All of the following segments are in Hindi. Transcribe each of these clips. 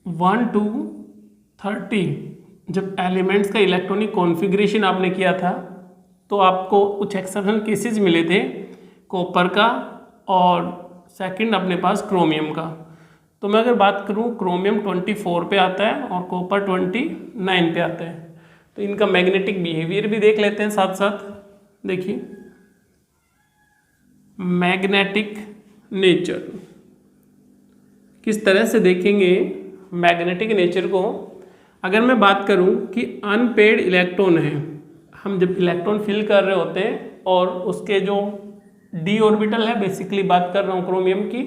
1 to 30 जब एलिमेंट्स का इलेक्ट्रॉनिक कॉन्फ़िगरेशन आपने किया था तो आपको कुछ एक्सेप्शनल केसेस मिले थे कॉपर का और सेकंड अपने पास क्रोमियम का। तो मैं अगर बात करूं क्रोमियम 24 पे आता है और कॉपर 29 पे आता है। तो इनका मैग्नेटिक बिहेवियर भी देख लेते हैं साथ साथ। देखिए मैग्नेटिक नेचर किस तरह से देखेंगे मैग्नेटिक नेचर को। अगर मैं बात करूं कि अनपेड इलेक्ट्रॉन है, हम जब इलेक्ट्रॉन फिल कर रहे होते हैं और उसके जो डी ऑर्बिटल है, बेसिकली बात कर रहा हूं क्रोमियम की,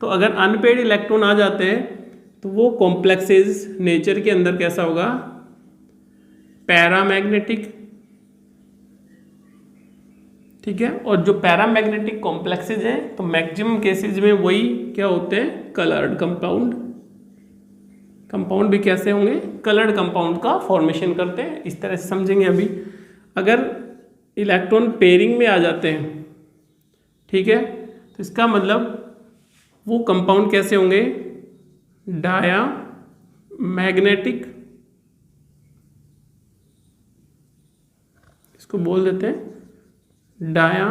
तो अगर अनपेड इलेक्ट्रॉन आ जाते हैं तो वो कॉम्प्लेक्सेस नेचर के अंदर कैसा होगा, पैरामैग्नेटिक। ठीक है, और जो पैरामैग्नेटिक कॉम्प्लेक्सेज हैं तो मैक्सिमम केसेज में वही क्या होते हैं, कलर्ड कंपाउंड। कंपाउंड भी कैसे होंगे, कलर्ड कंपाउंड का फॉर्मेशन करते हैं। इस तरह से समझेंगे अभी। अगर इलेक्ट्रॉन पेयरिंग में आ जाते हैं, ठीक है, तो इसका मतलब वो कंपाउंड कैसे होंगे, डाया मैग्नेटिक, इसको बोल देते हैं डाया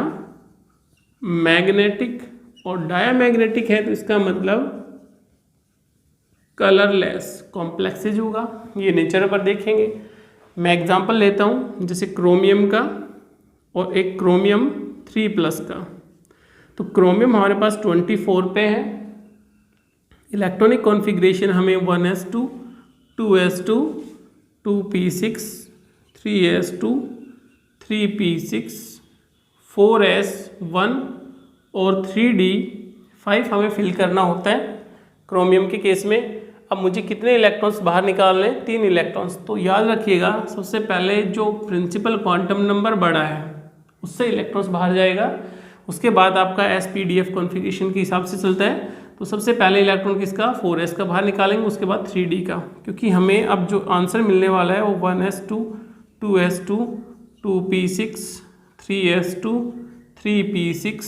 मैग्नेटिक। और डाया मैग्नेटिक है तो इसका मतलब कलरलेस कॉम्प्लेक्सेज होगा। ये नेचर पर देखेंगे। मैं एग्जांपल लेता हूँ जैसे क्रोमियम का और एक क्रोमियम 3+ का। तो क्रोमियम हमारे पास 24 पे है, इलेक्ट्रॉनिक कॉन्फ़िगरेशन हमें 1s2 2s2 2p6 3s2 3p6 4s1 और 3d5 हमें फिल करना होता है क्रोमियम के केस में। अब मुझे कितने इलेक्ट्रॉन्स बाहर निकालने हैं, 3 इलेक्ट्रॉन्स। तो याद रखिएगा सबसे पहले जो प्रिंसिपल क्वांटम नंबर बड़ा है उससे इलेक्ट्रॉन्स बाहर जाएगा। उसके बाद आपका SPDF कॉन्फ़िगरेशन के हिसाब से चलता है। तो सबसे पहले इलेक्ट्रॉन किसका, 4s का बाहर निकालेंगे, उसके बाद 3d का, क्योंकि हमें अब जो आंसर मिलने वाला है वो 1s2 2s2 2p6 3s2 3p6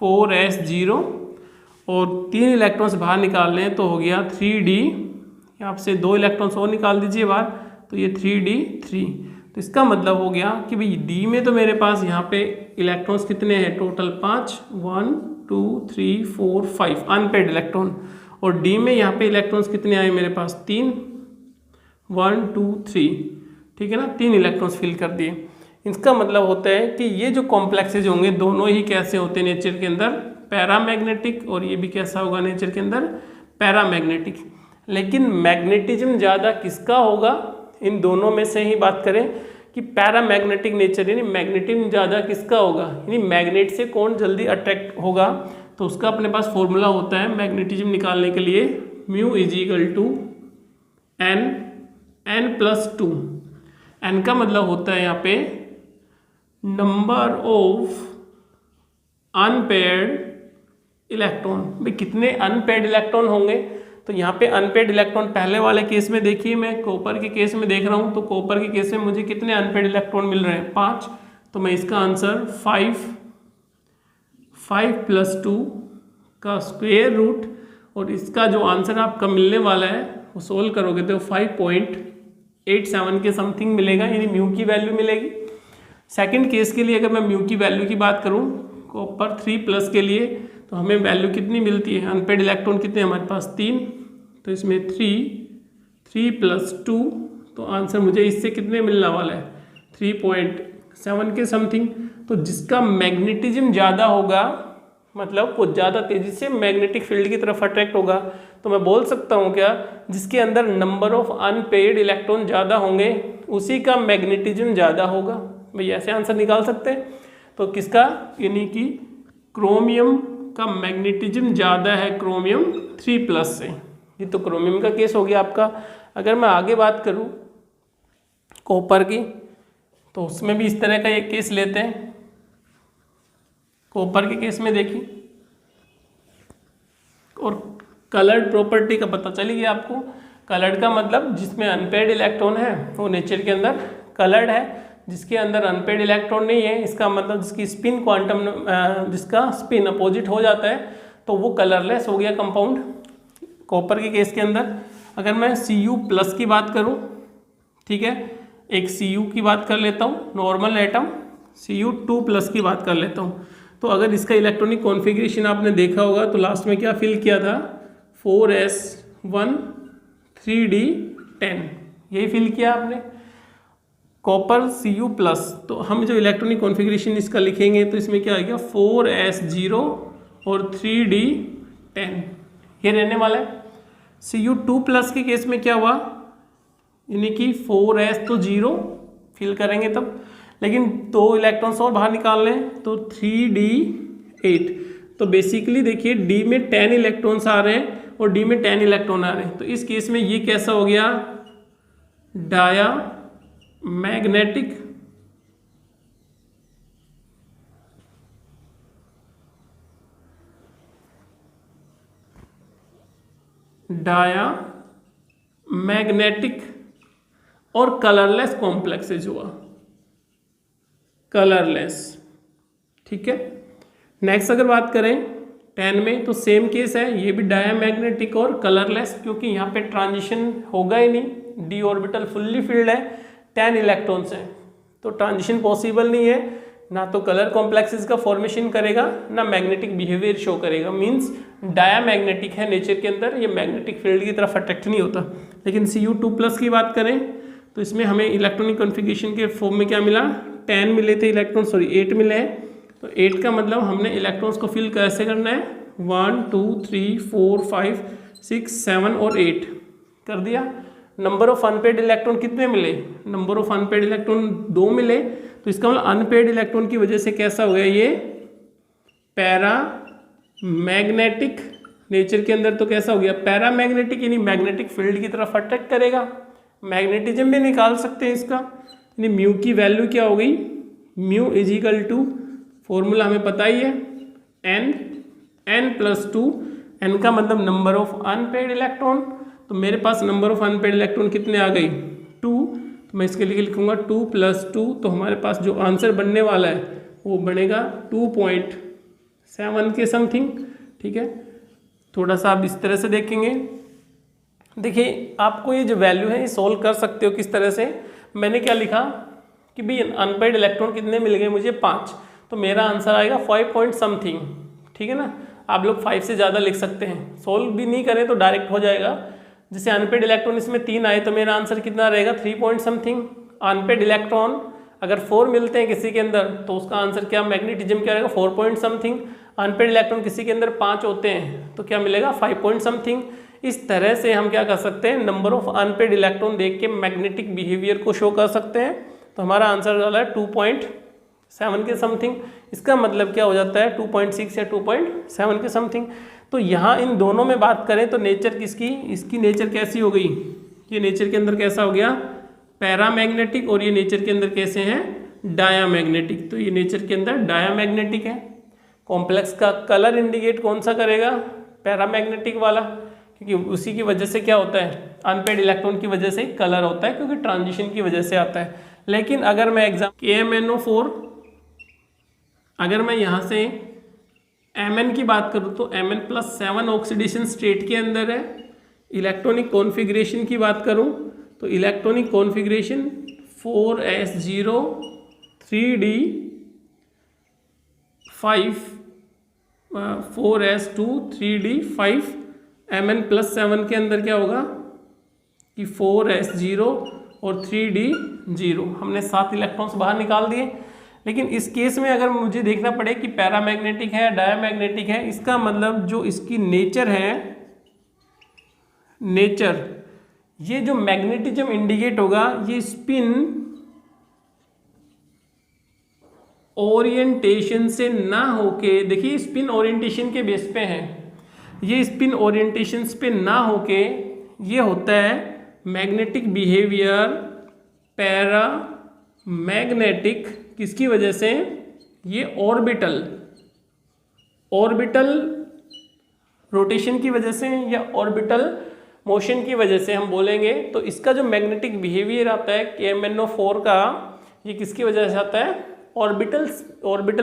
4s0 और 3 इलेक्ट्रॉन्स बाहर निकालने हैं तो हो गया 3d। यहाँ से 2 इलेक्ट्रॉन्स और निकाल दीजिए बाहर, तो ये 3d3। तो इसका मतलब हो गया कि भाई d में तो मेरे पास यहाँ पे इलेक्ट्रॉन्स कितने हैं, टोटल 5 1 2 3 4 5 अनपेड इलेक्ट्रॉन। और d में यहाँ पे इलेक्ट्रॉन्स कितने आए मेरे पास, 3 1 2 3। ठीक है ना, 3 इलेक्ट्रॉन्स फिल कर दिए। इसका मतलब होता है कि ये जो कॉम्प्लेक्सेज होंगे दोनों ही कैसे होते हैं नेचर के अंदर, पैरामैग्नेटिक, और ये भी कैसा होगा नेचर के अंदर, पैरामैग्नेटिक। लेकिन मैग्नेटिज्म ज़्यादा किसका होगा, इन दोनों में से ही बात करें कि पैरामैग्नेटिक नेचर यानी मैग्नेटिज्म ज़्यादा किसका होगा, यानी मैग्नेट से कौन जल्दी अट्रैक्ट होगा। तो उसका अपने पास फॉर्मूला होता है मैग्नेटिज्म निकालने के लिए, μ = n+2। n का मतलब होता है यहाँ पे नंबर ऑफ अनपेड इलेक्ट्रॉन। भाई कितने अनपेड इलेक्ट्रॉन होंगे, तो यहाँ पे अनपेड इलेक्ट्रॉन पहले वाले केस में देखिए, मैं कॉपर के केस में देख रहा हूँ, तो कॉपर के केस में मुझे कितने अनपेड इलेक्ट्रॉन मिल रहे हैं, 5। तो मैं इसका आंसर 5 + 2 का स्क्वायर रूट, और इसका जो आंसर आपका मिलने वाला है वो सोल्व करोगे तो 5.87 के समथिंग मिलेगा, यानी म्यू की वैल्यू मिलेगी। सेकंड केस के लिए अगर मैं म्यू की वैल्यू की बात करूं कॉपर 3+ के लिए, तो हमें वैल्यू कितनी मिलती है, अनपेड इलेक्ट्रॉन कितने हमारे पास, 3। तो इसमें 3 + 2, तो आंसर मुझे इससे कितने मिलने वाला है, 3.7 के समथिंग। तो जिसका मैग्नेटिज्म ज़्यादा होगा मतलब वो ज़्यादा तेज़ी से मैग्नेटिक फील्ड की तरफ अट्रैक्ट होगा। तो मैं बोल सकता हूँ क्या, जिसके अंदर नंबर ऑफ अनपेड इलेक्ट्रॉन ज़्यादा होंगे उसी का मैग्नेटिज्म ज़्यादा होगा। भाई ऐसे आंसर निकाल सकते हैं। तो किसका, यानी कि क्रोमियम का मैग्नेटिज्म ज़्यादा है क्रोमियम 3+ से। ये तो क्रोमियम का केस हो गया आपका। अगर मैं आगे बात करूँ कॉपर की, तो उसमें भी इस तरह का एक केस लेते हैं। कॉपर के केस में देखिए, और कलर्ड प्रॉपर्टी का पता चली गया आपको। कलर्ड का मतलब जिसमें अनपेड इलेक्ट्रॉन है वो नेचर के अंदर कलर्ड है, जिसके अंदर अनपेड इलेक्ट्रॉन नहीं है इसका मतलब जिसकी स्पिन क्वांटम जिसका स्पिन अपोजिट हो जाता है तो वो कलरलेस हो गया कंपाउंड कॉपर के केस के अंदर। अगर मैं Cu+ की बात करूँ, ठीक है, एक Cu की बात कर लेता हूँ, नॉर्मल एटम Cu2+ की बात कर लेता हूँ। तो अगर इसका इलेक्ट्रॉनिक कॉन्फ़िगरेशन आपने देखा होगा तो लास्ट में क्या फिल किया था, 4s1 3d10, यही फिल किया आपने, कॉपर Cu+। तो हम जो इलेक्ट्रॉनिक कॉन्फ़िगरेशन इसका लिखेंगे तो इसमें क्या आ गया, 4s0 और 3d10, ये रहने वाला है। Cu2+ के केस में क्या हुआ, यानी कि 4s तो 0 फिल करेंगे तब, लेकिन 2 इलेक्ट्रॉन्स और बाहर निकाल लें तो 3d8। तो बेसिकली देखिए D में 10 इलेक्ट्रॉन्स आ रहे हैं और D में 10 इलेक्ट्रॉन आ रहे हैं, तो इस केस में ये कैसा हो गया, डाया मैग्नेटिक और कलरलेस कॉम्प्लेक्सेज हुआ, कलरलेस। ठीक है, नेक्स्ट अगर बात करें 10 में तो सेम केस है, ये भी डायामैग्नेटिक और कलरलेस, क्योंकि यहाँ पे ट्रांजिशन होगा ही नहीं, d ऑर्बिटल फुल्ली फिल्ड है, 10 इलेक्ट्रॉन्स हैं, तो ट्रांजिशन पॉसिबल नहीं है, ना तो कलर कॉम्प्लेक्सेस का फॉर्मेशन करेगा ना मैग्नेटिक बिहेवियर शो करेगा, मींस डायामैग्नेटिक है नेचर के अंदर, ये मैग्नेटिक फील्ड की तरफ अट्रैक्ट नहीं होता। लेकिन Cu2+ की बात करें तो इसमें हमें इलेक्ट्रॉनिक कॉन्फ़िगरेशन के फॉर्म में क्या मिला, 10 मिले थे इलेक्ट्रॉन, 8 मिले हैं। तो 8 का मतलब हमने इलेक्ट्रॉन्स को फिल कैसे करना है, 1 2 3 4 5 6 7 और 8 कर दिया। नंबर ऑफ अनपेड इलेक्ट्रॉन कितने मिले, नंबर ऑफ अनपेड इलेक्ट्रॉन 2 मिले, तो इसका मतलब अनपेड इलेक्ट्रॉन की वजह से कैसा हो गया, ये पैरा मैग्नेटिक नेचर के अंदर, तो कैसा हो गया पैरा मैग्नेटिक, यानी मैग्नेटिक फील्ड की तरफ अट्रैक्ट करेगा। मैग्नेटिज्म भी निकाल सकते हैं इसका, यानी म्यू की वैल्यू क्या हो गई, mu is equal to, formula हमें पता ही है, n+2, n का मतलब नंबर ऑफ अनपेड इलेक्ट्रॉन, तो मेरे पास नंबर ऑफ अनपेड इलेक्ट्रॉन कितने आ गई, 2, तो मैं इसके लिए लिखूंगा 2+2, तो हमारे पास जो आंसर बनने वाला है वो बनेगा 2.7 के समथिंग। ठीक है, थोड़ा सा आप इस तरह से देखेंगे, देखिए आपको ये जो वैल्यू है ये सोल्व कर सकते हो किस तरह से। मैंने क्या लिखा कि भाई अनपेड इलेक्ट्रॉन कितने मिल गए मुझे, 5, तो मेरा आंसर आएगा 5 पॉइंट समथिंग। ठीक है ना, आप लोग 5 से ज़्यादा लिख सकते हैं, सोल्व भी नहीं करें तो डायरेक्ट हो जाएगा। जैसे अनपेड इलेक्ट्रॉन इसमें 3 आए तो मेरा आंसर कितना रहेगा, 3 पॉइंट समथिंग। अनपेड इलेक्ट्रॉन अगर 4 मिलते हैं किसी के अंदर तो उसका आंसर क्या, मैग्नेटिज्म क्या रहेगा, 4 पॉइंट समथिंग। अनपेड इलेक्ट्रॉन किसी के अंदर 5 होते हैं तो क्या मिलेगा, 5 पॉइंट समथिंग। इस तरह से हम क्या कर सकते हैं, नंबर ऑफ अनपेड इलेक्ट्रॉन देख के मैग्नेटिक बिहेवियर को शो कर सकते हैं। तो हमारा आंसर वाला है 2.7 के समथिंग। इसका मतलब क्या हो जाता है, 2.6 या 2.7 के समथिंग। तो यहाँ इन दोनों में बात करें तो नेचर किसकी, इसकी नेचर कैसी हो गई, ये नेचर के अंदर कैसा हो गया, पैरामैग्नेटिक, और ये नेचर के अंदर कैसे हैं, डायामैग्नेटिक। तो ये नेचर के अंदर डायामैग्नेटिक है। कॉम्प्लेक्स का कलर इंडिकेट कौन सा करेगा, पैरामैग्नेटिक वाला, क्योंकि उसी की वजह से क्या होता है, अनपेड इलेक्ट्रॉन की वजह से कलर होता है, क्योंकि ट्रांजिशन की वजह से आता है। लेकिन अगर मैं KMnO4, अगर मैं यहाँ से Mn की बात करूँ तो Mn+7 ऑक्सीडेशन स्टेट के अंदर है। इलेक्ट्रॉनिक कॉन्फ़िगरेशन की बात करूँ तो electronic configuration 4s0 3d5 4s2 3d5 Mn+7 के अंदर क्या होगा कि 4s0 और 3d0, हमने 7 इलेक्ट्रॉन्स बाहर निकाल दिए। लेकिन इस केस में अगर मुझे देखना पड़े कि पैरामैग्नेटिक है डायामैग्नेटिक है, इसका मतलब जो इसकी नेचर है, नेचर, ये जो मैग्नेटिज्म इंडिकेट होगा ये स्पिन ओरिएंटेशन से ना होके, देखिए स्पिन ओरिएंटेशन के बेस पे है, ये स्पिन ओरिएंटेशन पे ना होके ये होता है मैग्नेटिक बिहेवियर पैरा मैग्नेटिक, किसकी वजह से, ये ऑर्बिटल रोटेशन की वजह से या ऑर्बिटल मोशन की वजह से हम बोलेंगे। तो इसका जो मैग्नेटिक बिहेवियर आता है KMnO4 का, ये किसकी वजह से आता है, ऑर्बिटल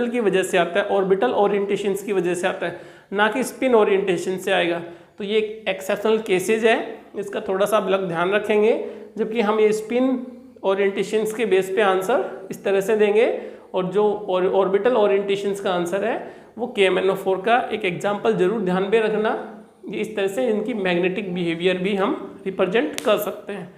की वजह से आता है, ऑर्बिटल ओरिएंटेशंस की वजह से आता है, ना कि स्पिन ओरिएंटेशन से आएगा। तो ये एक एक्सेप्शनल केसेज है इसका थोड़ा सा आप लोग ध्यान रखेंगे, जबकि हम ये स्पिन ओरिएंटेशंस के बेस पे आंसर इस तरह से देंगे और जो ऑर्बिटल ओरिएंटेशंस का आंसर है वो KMnO4 का एक एग्जाम्पल जरूर ध्यान में रखना। ये इस तरह से इनकी मैग्नेटिक बिहेवियर भी हम रिप्रेजेंट कर सकते हैं।